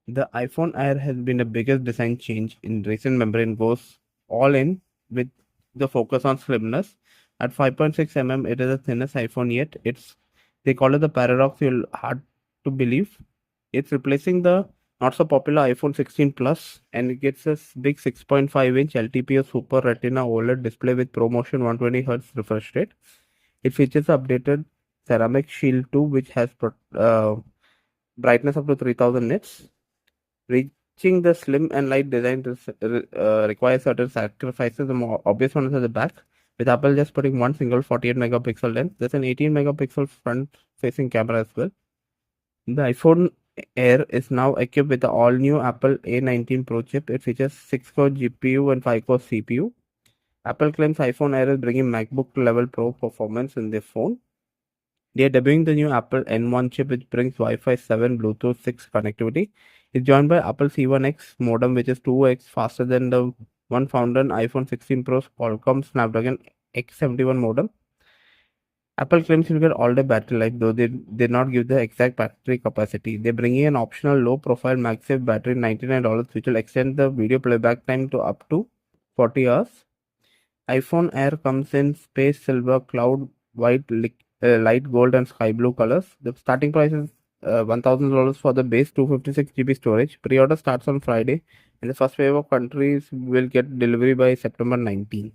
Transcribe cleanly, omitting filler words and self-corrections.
The iPhone Air has been the biggest design change in recent memory and goes all in with the focus on slimness. At 5.6 mm, it is the thinnest iPhone yet. They call it the paradox. You'll hard to believe. It's replacing the not so popular iPhone 16 Plus, and it gets a big 6.5-inch LTPO Super Retina OLED display with ProMotion 120 Hz refresh rate. It features updated ceramic shield too, which has brightness up to 3000 nits. Reaching the slim and light design requires certain sacrifices. The more obvious one is at the back, with Apple just putting one single 48 megapixel lens. There's an 18 megapixel front facing camera as well. The iPhone Air is now equipped with the all new Apple A19 Pro Chip. It features 6-core GPU and 5-core CPU. Apple claims iPhone Air is bringing MacBook level pro performance in their phone. They are debuting the new Apple N1 chip, which brings Wi-Fi 7, Bluetooth 6 connectivity. It's joined by Apple C1X modem, which is 2x faster than the one found on iPhone 16 Pro's Qualcomm Snapdragon X71 modem. Apple claims you'll get all-day battery life, though they did not give the exact battery capacity. They're bringing an optional low-profile MagSafe battery, $99, which will extend the video playback time to up to 40 hours. iPhone Air comes in space silver, cloud white, light gold, and sky blue colors. The starting price is $1,000 for the base 256 GB storage. Pre-order starts on Friday, and the first wave of countries will get delivery by September 19th.